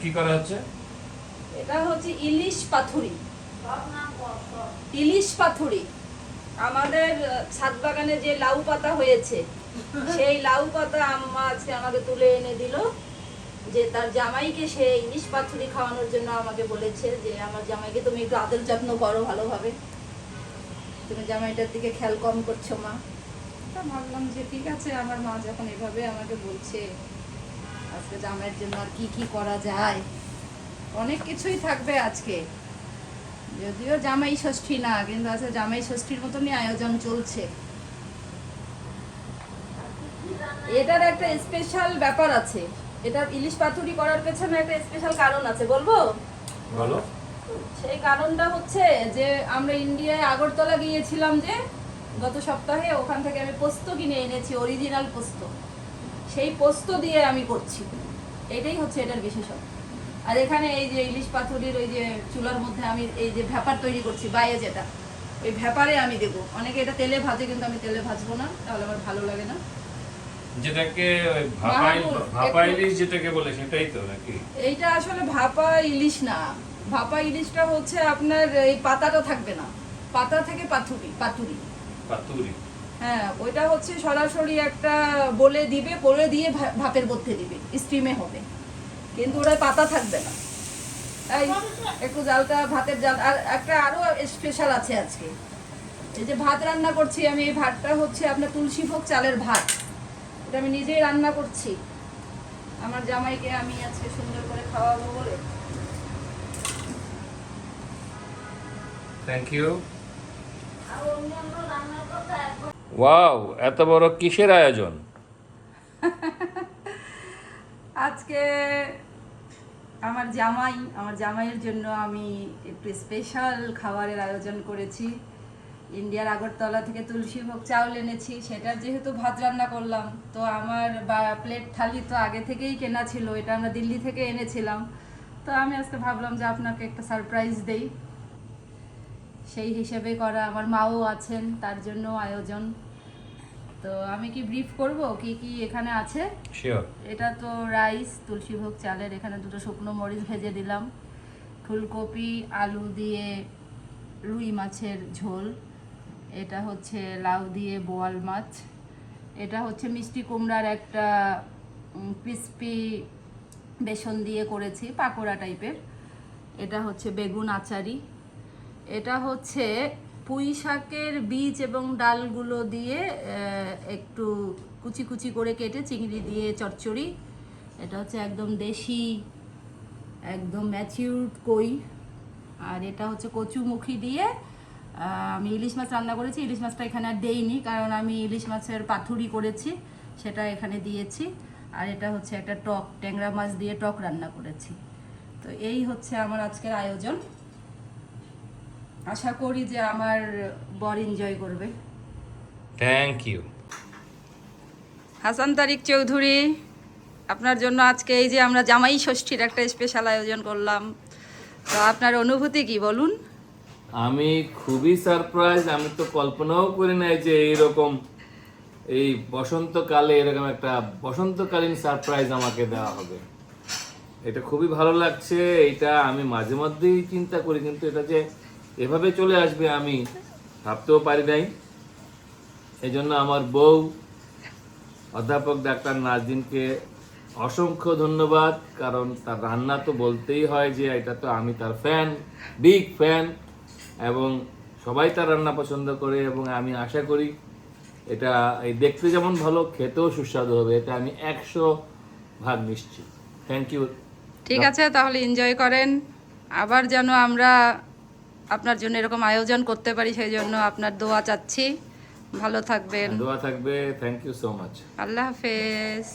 কি করা হচ্ছে? এটা হচ্ছে ইলিশ পাথুরি। ইলিশ পাথুরি আমাদের ছাদ বাগানে যে লাউ পাতা হয়েছে সেই লাউ পাতা আম্মা আজকে আমাকে তুলে এনে দিল, যে তার জামাইকে সে ইলিশ পাথুরি খাওয়ানোর জন্য আমাকে বলেছে যে আমার জামাইকে তুমি একটু আদর যত্ন করো ভালোভাবে, তুমি জামাইটার দিকে খেয়াল কম করছো মা। তা ভাবলাম যে ঠিক আছে, আমার মা যখন এভাবে আমাকে বলছে আজকে জামাইয়ের জন্য আর কি কি করা যায়। অনেক কিছুই থাকবে আজকে, যদিও জামাই ষষ্ঠী না, কিন্তু আজকে জামাই ষষ্ঠীর মতনই আয়োজন চলছে। এটার একটা স্পেশাল ব্যাপার আছে, এটা ইলিশ পাতুরি করার পেছনে একটা স্পেশাল কারণ আছে, বলবো? বলো। সেই কারণটা হচ্ছে যে আমরা ইন্ডিয়ায় আগরতলা গিয়েছিলাম যে গত সপ্তাহে, ওখান থেকে আমি পোস্ত কিনে এনেছি, অরিজিনাল পোস্ত। সেই পোস্ত দিয়ে আমি করছি, এটাই হচ্ছে এটার বিশেষত্ব। আর এখানে এই যে ইলিশ পাথুরির ওই যে চুলার মধ্যে আমি এই যে ভ্যাপার তৈরি করছি, বাইরে যেটা ওই ভ্যাপারে আমি দেবো। অনেকে এটা তেলে ভাজে, কিন্তু আমি তেলে ভাজবো না, তাহলে আমার ভালো লাগে না। যেটাকে মাহমুদ, ভাপা একটু- ইলিশ যেটাকে বলে সেটাই তো নাকি? এইটা আসলে ভাপা ইলিশ না। ভাপা ইলিশটা হচ্ছে আপনার এই পাতাটা থাকবে না, পাতা থেকে পাথুরি পাতুরি। পাতুরি। হ্যাঁ, ওইটা হচ্ছে সরাসরি একটা বলে দিবে, বলে দিয়ে ভাপের মধ্যে দিবে, স্টিমে হবে, কিন্তু ওটা পাতা থাকবে না। এই একটু জালটা, ভাতের জাল। আর একটা আরো স্পেশাল আছে আজকে, এই যে ভাত রান্না করছি আমি, এই ভাতটা হচ্ছে আপনার তুলসী ভোগ চালের ভাত। এটা আমি নিজেই রান্না করছি, আমার জামাইকে আমি আজকে সুন্দর করে খাওয়াবো বলে। Thank you. ওয়াও, এত বড় কিসের আয়োজন? আজকে আমার জামাইয়ের জন্য আমি একটু স্পেশাল খাবারের আয়োজন করেছি। ইন্ডিয়ার আগরতলা থেকে তুলসী ভোগ চাউল এনেছি, সেটার যেহেতু ভাত রান্না করলাম, তো আমার প্লেট থালি তো আগে থেকেই কেনা ছিল, এটা আমরা দিল্লি থেকে এনেছিলাম। তো আমি আজকে ভাবলাম যে আপনাকে একটা সারপ্রাইজ দেই, সেই হিসেবে করা। আমার মাও আছেন, তার জন্য আয়োজন। তো আমি কি ব্রিফ করব কি কি এখানে আছে? শিওর। এটা তো রাইস, তুলসী ভোগ চালের, এখানে দুটো শুকনো মরিচ ভেজে দিলাম, ফুলকপি আলু দিয়ে রুই মাছের ঝোল, এটা হচ্ছে লাউ দিয়ে বোয়াল মাছ, এটা হচ্ছে মিষ্টি কুমড়ার একটা ক্রিস্পি বেসন দিয়ে করেছি পাকোড়া টাইপের, এটা হচ্ছে বেগুন আচারি, এটা হচ্ছে পুঁই শাকের বীজ এবং ডালগুলো দিয়ে একটু কুচি কুচি করে কেটে চিংড়ি দিয়ে চচ্চড়ি, এটা হচ্ছে একদম দেশি একদম ম্যাচিউরড কই, আর এটা হচ্ছে কচুমুখী দিয়ে আমি ইলিশ মাছ রান্না করেছি। ইলিশ মাছটা এখানে আর দেইনি, কারণ আমি ইলিশ মাছের পাথুরি করেছি, সেটা এখানে দিয়েছি। আর এটা হচ্ছে একটা টক, ট্যাংরা মাছ দিয়ে টক রান্না করেছি। তো এই হচ্ছে আমার আজকের আয়োজন, আশা করি যে আমার বর এনজয় করবে। Thank you. হাসান তারিক চৌধুরী, আপনার জন্য আজকে এই যে আমরা জামাই ষষ্ঠীর একটা স্পেশাল আয়োজন করলাম, তো আপনার অনুভূতি কি বলুন? আমি খুবই সারপ্রাইজ, আমি তো কল্পনাও করি নাই যে এইরকম এই বসন্তকালে এরকম একটা বসন্তকালীন সারপ্রাইজ আমাকে দেওয়া হবে। এটা খুবই ভালো লাগছে। এটা আমি মাঝে মধ্যেই চিন্তা করি, কিন্তু এটা যে এভাবে চলে আসবে আমি ভাবতেও পারি নাই। এই জন্য আমার বউ অধ্যাপক ডাক্তার নাজদিনকে অসংখ্য ধন্যবাদ, কারণ তার রান্না তো বলতেই হয় যে এটা তো আমি তার ফ্যান, বিগ ফ্যান, এবং সবাই তার রান্না পছন্দ করে, এবং আমি আশা করি এটা এই দেখতে যেমন ভালো, খেতেও সুস্বাদু হবে, এটা আমি 100% নিশ্চিত। Thank you. ঠিক আছে, তাহলে এনজয় করেন। আবার যেন আমরা আপনার জন্য এরকম আয়োজন করতে পারি, সেই জন্য আপনার দোয়া চাচ্ছি। ভালো থাকবেন, দোয়া থাকবে। Thank you so much. আল্লাহ হাফেজ।